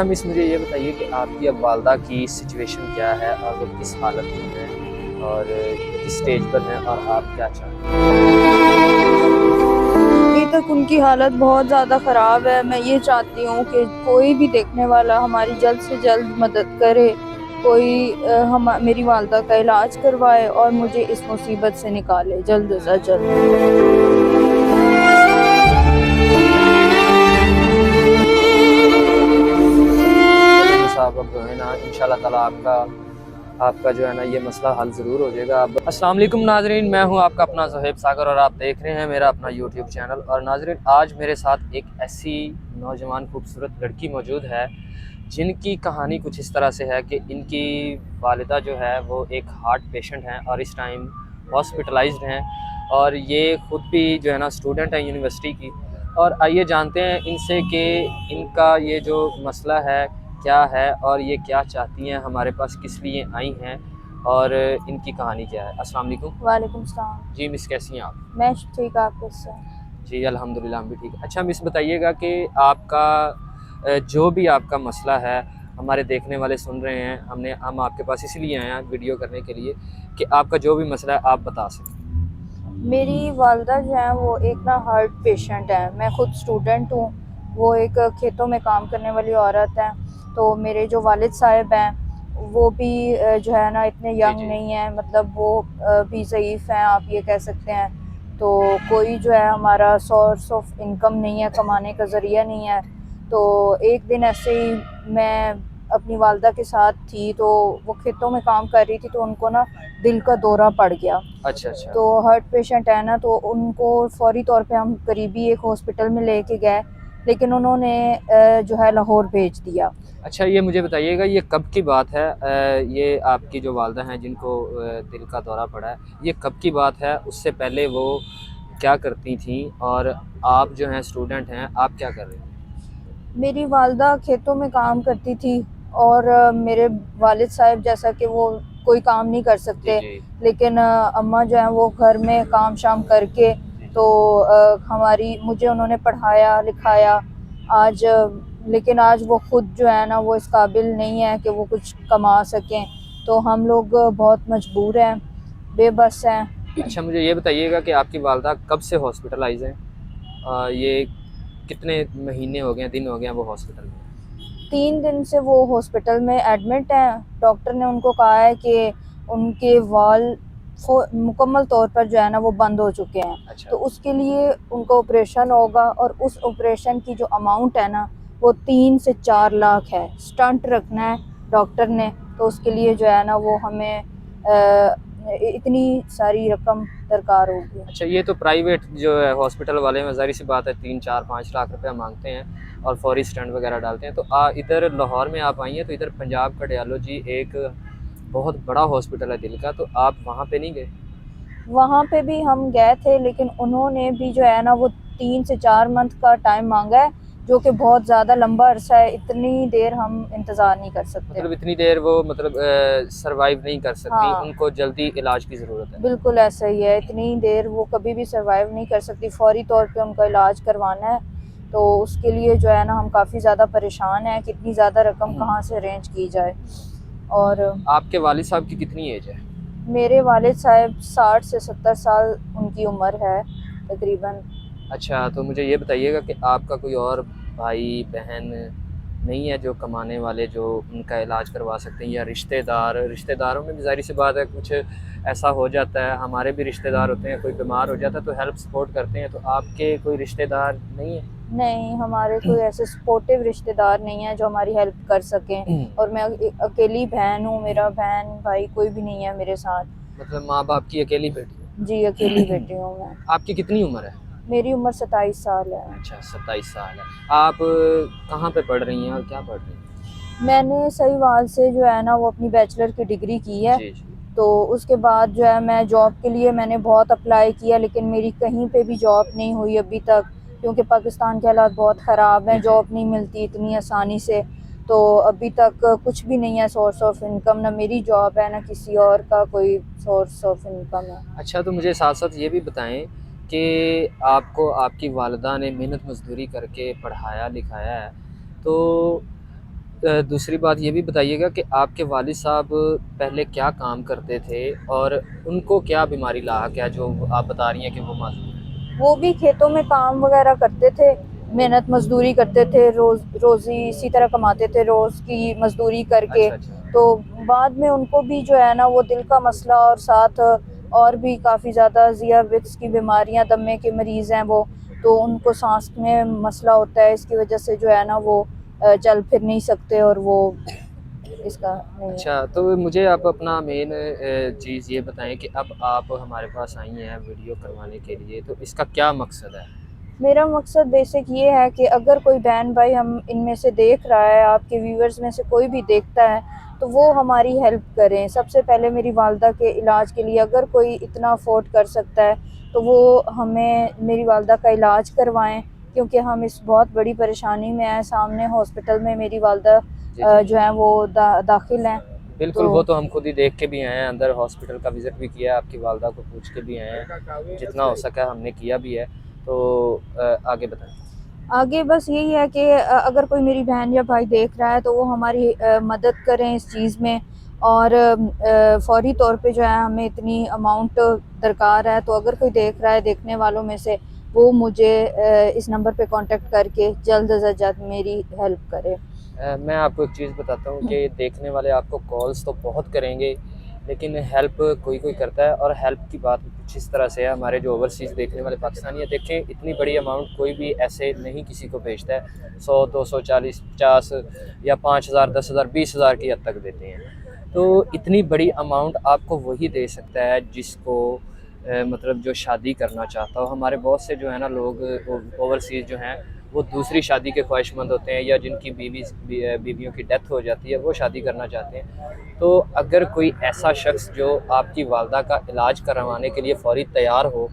अच्छा मिस, मुझे ये बताइए कि आपकी अब वालदा की सिचुएशन क्या है और वो किस हालत में है और किस स्टेज पर हैं और आप क्या चाहते हैं? अभी तक उनकी हालत बहुत ज़्यादा ख़राब है। मैं ये चाहती हूँ कि कोई भी देखने वाला हमारी जल्द से जल्द मदद करे। कोई हम मेरी वालदा का इलाज करवाए और मुझे इस मुसीबत से निकाले जल्द से जल्द। चलिए मिस, आप अब जो है ना इंशाल्लाह ताला आपका आपका जो है ना ये मसला हल ज़रूर हो जाएगा। अब अस्सलाम वालेकुम नाजरीन, मैं हूँ आपका अपना ज़ोहेब सागर और आप देख रहे हैं मेरा अपना यूट्यूब चैनल। और नाजरीन, आज मेरे साथ एक ऐसी नौजवान खूबसूरत लड़की मौजूद है जिनकी कहानी कुछ इस तरह से है कि इनकी वालिदा जो है वो एक हार्ट पेशेंट हैं और इस टाइम हॉस्पिटलाइज्ड हैं और ये ख़ुद भी जो है ना स्टूडेंट है यूनिवर्सिटी की। और आइए जानते हैं इनसे कि इनका ये जो मसला है क्या है और ये क्या चाहती हैं, हमारे पास किस लिए आई हैं और इनकी कहानी क्या है। अस्सलाम वालेकुम। वालेकुम सलाम। जी मिस, कैसी हैं आप? मैं ठीक, आप कैसे? जी अल्हम्दुलिल्लाह, हम भी ठीक है। अच्छा मिस, बताइएगा कि आपका जो भी आपका मसला है, हमारे देखने वाले सुन रहे हैं, हम आपके पास इसलिए आए हैं वीडियो करने के लिए कि आपका जो भी मसला है आप बता सकें। मेरी वालदा जो है वो एक ना हार्ट पेशेंट है। मैं खुद स्टूडेंट हूँ, वो एक खेतों में काम करने वाली औरत है। तो मेरे जो वालिद साहब हैं वो भी जो है ना इतने जी यंग जी। नहीं हैं, मतलब वो भी ज़ईफ़ हैं, आप ये कह सकते हैं। तो कोई जो है हमारा सोर्स ऑफ इनकम नहीं है, कमाने का ज़रिया नहीं है। तो एक दिन ऐसे ही मैं अपनी वालदा के साथ थी, तो वो खेतों में काम कर रही थी, तो उनको ना दिल का दौरा पड़ गया। अच्छा अच्छा। तो हार्ट पेशेंट है ना, तो उनको फ़ौरी तौर पे हम करीबी एक हॉस्पिटल में लेके गए, लेकिन उन्होंने जो है लाहौर भेज दिया। अच्छा, ये मुझे बताइएगा ये कब की बात है? ये आपकी जो वालदा हैं जिनको दिल का दौरा पड़ा है, ये कब की बात है? उससे पहले वो क्या करती थीं और आप जो हैं स्टूडेंट हैं, आप क्या कर रहे थे? मेरी वालदा खेतों में काम करती थी और मेरे वालिद साहब जैसा कि वो कोई काम नहीं कर जी सकते, जी। लेकिन अम्मा जो है वो घर में काम शाम करके, जी तो जी। हमारी मुझे उन्होंने पढ़ाया लिखाया। आज लेकिन आज वो खुद जो है ना वो इस काबिल नहीं है कि वो कुछ कमा सकें। तो हम लोग बहुत मजबूर हैं, बेबस हैं। अच्छा, मुझे ये बताइएगा कि आपकी वालदा कब से हॉस्पिटलाइज़ हैं? ये कितने महीने हो गए हैं, दिन हो गए हैं वो हॉस्पिटल में? 3 दिन से वो हॉस्पिटल में एडमिट हैं। डॉक्टर ने उनको कहा है कि उनके वाल मुकम्मल तौर पर जो है ना वो बंद हो चुके हैं। अच्छा। तो उसके लिए उनका ऑपरेशन होगा और उस ऑपरेशन की जो अमाउंट है ना वो 3 से 4 लाख है। स्टंट रखना है डॉक्टर ने, तो उसके लिए जो है ना वो हमें इतनी सारी रकम दरकार होगी। अच्छा, ये तो प्राइवेट जो है हॉस्पिटल वाले में ज़ाहिर सी बात है 3 4 5 लाख रुपया मांगते हैं और फौरी स्टंट वगैरह डालते हैं। तो इधर लाहौर में आप आई हैं, तो इधर पंजाब का डायलियोलॉजी एक बहुत बड़ा हॉस्पिटल है दिल का, तो आप वहाँ पे नहीं गए? वहाँ पे भी हम गए थे, लेकिन उन्होंने भी जो है ना वो 3 से 4 मंथ का टाइम मांगा है, जो कि बहुत ज़्यादा लंबा अरसा है। इतनी देर हम इंतज़ार नहीं कर सकते। मतलब इतनी देर वो मतलब सर्वाइव नहीं कर सकती, हाँ, उनको जल्दी इलाज की ज़रूरत है। बिल्कुल ऐसा ही है। इतनी देर वो कभी भी सर्वाइव नहीं कर सकती, फ़ौरी तौर पे उनका इलाज करवाना है। तो उसके लिए जो है ना हम काफ़ी ज़्यादा परेशान हैं कि इतनी ज़्यादा रकम कहाँ से अरेंज की जाए। और आपके वालिद साहब की कितनी एज है? मेरे वालिद साहब 60 से 70 साल उनकी उम्र है तकरीबन। अच्छा, तो मुझे ये बताइएगा कि आपका कोई और भाई बहन नहीं है जो कमाने वाले, जो उनका इलाज करवा सकते हैं, या रिश्तेदारों में भी ज़ाहिर सी बात है कुछ ऐसा हो जाता है, हमारे भी रिश्तेदार होते हैं, कोई बीमार हो जाता है तो हेल्प सपोर्ट करते हैं, तो आपके कोई रिश्तेदार नहीं है? नहीं, हमारे कोई ऐसे सपोर्टिव रिश्तेदार नहीं है जो हमारी हेल्प कर सकें, और मैं अकेली बहन हूँ। मेरा बहन भाई कोई भी नहीं है मेरे साथ। मतलब माँ बाप की अकेली बेटी जी, अकेली हो? बेटी हूँ मैं। आपकी कितनी उम्र है? मेरी उम्र 27 साल है। अच्छा, 27 साल है। आप कहाँ पे पढ़ रही हैं और क्या पढ़ रही हैं? मैंने सहीवाल से जो है ना वो अपनी बैचलर की डिग्री की है। जी जी। तो उसके बाद जो है मैं जॉब के लिए मैंने बहुत अप्लाई किया, लेकिन मेरी कहीं पे भी जॉब नहीं हुई अभी तक, क्योंकि पाकिस्तान के हालात बहुत ख़राब जी हैं, जी। जॉब नहीं मिलती इतनी आसानी से। तो अभी तक कुछ भी नहीं है सोर्स ऑफ इनकम, ना मेरी जॉब है ना किसी और का कोई सोर्स ऑफ इनकम है। अच्छा, तो मुझे साथ-साथ ये भी बताएँ कि आपको आपकी वालिदा ने मेहनत मज़दूरी करके पढ़ाया-लिखाया है, तो दूसरी बात ये भी बताइएगा कि आपके वालिद साहब पहले क्या काम करते थे और उनको क्या बीमारी लाक है जो आप बता रही हैं कि वो माजूर है? वो भी खेतों में काम वगैरह करते थे, मेहनत मजदूरी करते थे, रोज़ी इसी तरह कमाते थे, रोज़ की मजदूरी करके। अच्छा अच्छा। तो बाद में उनको भी जो है ना वो दिल का मसला और साथ और भी काफ़ी ज़्यादा ज़ियाविट्स की बीमारियां, दमे के मरीज़ हैं वो, तो उनको सांस में मसला होता है, इसकी वजह से जो है ना वो चल फिर नहीं सकते और वो इसका नहीं है। अच्छा, तो मुझे आप अपना मेन चीज़ ये बताएं कि अब आप हमारे पास आई हैं वीडियो करवाने के लिए, तो इसका क्या मकसद है? मेरा मकसद बेसिक ये है कि अगर कोई बहन भाई हम इनमें से देख रहा है, आपके व्यूवर्स में से कोई भी देखता है, तो वो हमारी हेल्प करें। सबसे पहले मेरी वालदा के इलाज के लिए अगर कोई इतना अफोर्ड कर सकता है तो वो हमें मेरी वालदा का इलाज करवाएं, क्योंकि हम इस बहुत बड़ी परेशानी में हैं। सामने हॉस्पिटल में मेरी वालदा जी जी। जो है वो दाखिल हैं। बिल्कुल, तो वो तो हम खुद ही देख के भी आए हैं, अंदर हॉस्पिटल का विज़िट भी किया है, आपकी वालदा को पूछ के भी आए हैं, जितना हो सका हमने किया भी है। तो आगे बताएं। आगे बस यही है कि अगर कोई मेरी बहन या भाई देख रहा है तो वो हमारी मदद करें इस चीज़ में। और फौरी तौर पे जो है हमें इतनी अमाउंट दरकार है, तो अगर कोई देख रहा है, देखने वालों में से, वो मुझे इस नंबर पे कांटेक्ट करके जल्द से जल्द मेरी हेल्प करे। मैं आपको एक चीज़ बताता हूँ कि देखने वाले आपको कॉल्स तो बहुत करेंगे, लेकिन हेल्प कोई कोई करता है। और हेल्प की बात कुछ इस तरह से है, हमारे जो ओवरसीज़ देखने वाले पाकिस्तानी हैं, देखें इतनी बड़ी अमाउंट कोई भी ऐसे नहीं किसी को भेजता है। 100 200 40 50 या 5,000 10,000 20,000 की हद तक देते हैं। तो इतनी बड़ी अमाउंट आपको वही दे सकता है जिसको मतलब जो शादी करना चाहता हो। हमारे बहुत से जो है ना लोग ओवरसीज़ जो हैं वो दूसरी शादी के ख्वाहिशमंद होते हैं, या जिनकी बीवियों की डेथ हो जाती है वो शादी करना चाहते हैं। तो अगर कोई ऐसा शख्स जो आपकी वालदा का इलाज करवाने के लिए फ़ौरी तैयार हो,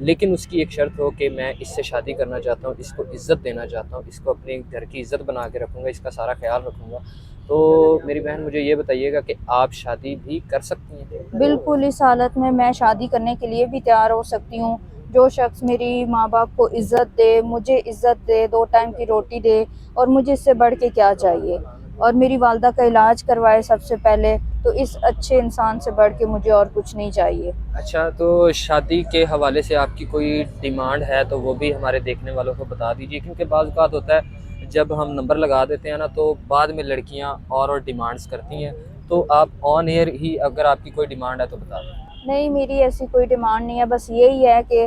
लेकिन उसकी एक शर्त हो कि मैं इससे शादी करना चाहता हूँ, इसको इज़्ज़त देना चाहता हूँ, इसको अपने घर की इज़्ज़त बना के रखूँगा, इसका सारा ख्याल रखूँगा, तो मेरी बहन मुझे ये बताइएगा कि आप शादी भी कर सकती हैं? बिल्कुल, इस हालत में मैं शादी करने के लिए भी तैयार हो सकती हूँ। जो शख्स मेरी माँ-बाप को इज़्ज़त दे, मुझे इज़्ज़त दे, 2 टाइम की रोटी दे, और मुझे इससे बढ़ के क्या चाहिए? और मेरी वालदा का इलाज करवाए सबसे पहले, तो इस अच्छे इंसान से बढ़ के मुझे और कुछ नहीं चाहिए। अच्छा, तो शादी के हवाले से आपकी कोई डिमांड है तो वो भी हमारे देखने वालों को बता दीजिए, क्योंकि बाज़ औक़ात होता है जब हम नंबर लगा देते हैं ना तो बाद में लड़कियां और डिमांड्स करती हैं। तो आप ऑन एयर ही अगर आपकी कोई डिमांड है तो बता दें। नहीं, मेरी ऐसी कोई डिमांड नहीं है, बस यही है कि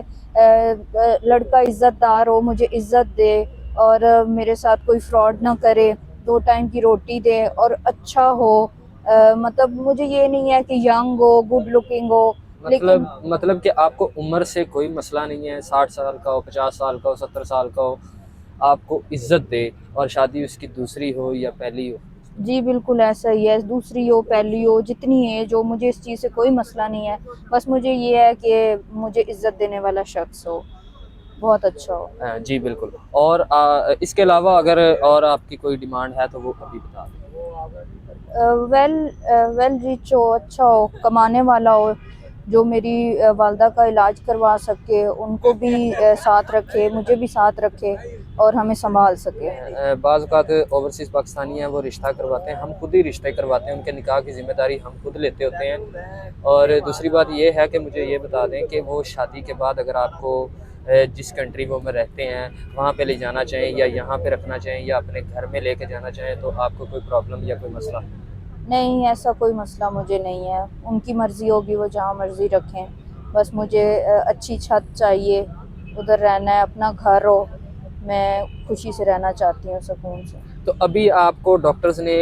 लड़का इज़्ज़तदार हो, मुझे इज़्ज़त दे, और मेरे साथ कोई फ्रॉड ना करे, 2 टाइम की रोटी दे और अच्छा हो। मतलब मुझे ये नहीं है कि यंग हो, गुड लुकिंग हो, लेकिन मतलब कि आपको उम्र से कोई मसला नहीं है, 60 साल का हो, 50 साल का हो, 70 साल का हो, आपको इज़्ज़त दे और शादी उसकी दूसरी हो या पहली हो। जी, बिल्कुल ऐसा ही है। दूसरी हो, पहली हो, जितनी एज हो, मुझे इस चीज़ से कोई मसला नहीं है। बस मुझे ये है कि मुझे इज़्ज़त देने वाला शख्स हो, बहुत अच्छा हो। जी बिल्कुल। और इसके अलावा अगर और आपकी कोई डिमांड है तो वो अभी बता दें। वेल वेल रिच हो, अच्छा हो, कमाने वाला हो, जो मेरी वालदा का इलाज करवा सके, उनको भी साथ रखे, मुझे भी साथ रखे और हमें संभाल सके। बाज़ औक़ात ओवरसीज़ पाकिस्तानी हैं वो रिश्ता करवाते हैं, हम खुद ही रिश्ते करवाते हैं, उनके निकाह की ज़िम्मेदारी हम खुद लेते होते हैं। और दूसरी बात ये है कि मुझे ये बता दें कि वो शादी के बाद अगर आपको जिस कंट्री वो में रहते हैं वहाँ पे ले जाना चाहें या यहाँ पे रखना चाहें या अपने घर में लेके जाना चाहें, तो आपको कोई प्रॉब्लम या कोई मसला? नहीं, ऐसा कोई मसला मुझे नहीं है, उनकी मर्ज़ी होगी, वो जहाँ मर्ज़ी रखें। बस मुझे अच्छी छत चाहिए, उधर रहना है, अपना घर हो, मैं खुशी से रहना चाहती हूँ, सुकून से। तो अभी आपको डॉक्टर्स ने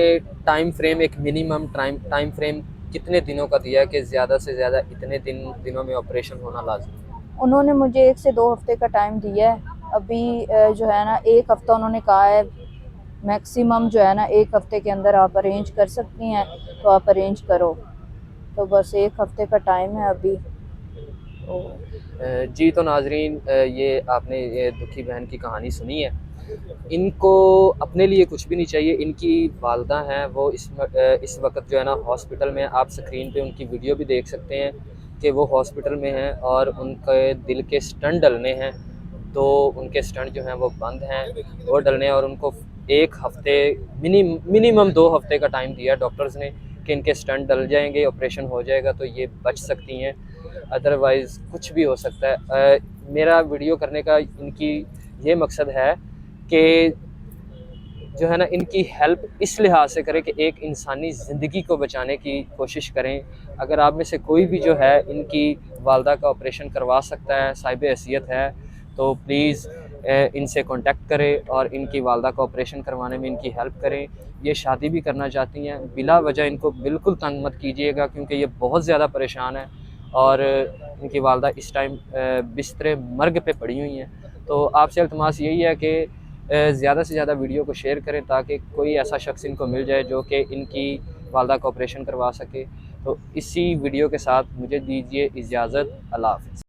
टाइम फ्रेम, एक मिनिमम टाइम फ्रेम कितने दिनों का दिया है कि ज़्यादा से ज़्यादा इतने दिनों में ऑपरेशन होना लाज़मी है? उन्होंने मुझे 1 से 2 हफ़्ते का टाइम दिया है। अभी जो है ना 1 हफ़्ता उन्होंने कहा है, मैक्सिमम जो है ना 1 हफ़्ते के अंदर आप अरेंज कर सकती हैं, तो आप अरेंज करो। तो बस 1 हफ़्ते का टाइम है अभी। तो जी, तो नाज़रीन, ये आपने ये दुखी बहन की कहानी सुनी है। इनको अपने लिए कुछ भी नहीं चाहिए, इनकी वालदा हैं वो इस वक्त जो है ना हॉस्पिटल में, आप स्क्रीन पे उनकी वीडियो भी देख सकते हैं कि वो हॉस्पिटल में हैं और उनके दिल के स्टंट डलने हैं। तो उनके स्टंट जो हैं वो बंद हैं, वो डलने हैं, और उनको 1 हफ़्ते मिनिमम 2 हफ़्ते का टाइम दिया डॉक्टर्स ने कि इनके स्टंट डल जाएंगे, ऑपरेशन हो जाएगा तो ये बच सकती हैं, अदरवाइज़ कुछ भी हो सकता है। मेरा वीडियो करने का इनकी ये मकसद है कि जो है ना इनकी हेल्प इस लिहाज से करें कि एक इंसानी ज़िंदगी को बचाने की कोशिश करें। अगर आप में से कोई भी जो है इनकी वालदा का ऑपरेशन करवा सकता है, साहिब हैसियत है, तो प्लीज़ इनसे कांटेक्ट करें और इनकी वालदा का ऑपरेशन करवाने में इनकी हेल्प करें। ये शादी भी करना चाहती हैं, बिला वजह इनको बिल्कुल तंग मत कीजिएगा, क्योंकि ये बहुत ज़्यादा परेशान है और इनकी वालदा इस टाइम बिस्तर मर्ग पे पड़ी हुई हैं। तो आपसे इल्तमास यही है कि ज़्यादा से ज़्यादा वीडियो को शेयर करें ताकि कोई ऐसा शख्स इनको मिल जाए जो कि इनकी वालदा का ऑपरेशन करवा सके। तो इसी वीडियो के साथ मुझे दीजिए इजाज़त। अल्लाह हाफ़िज़।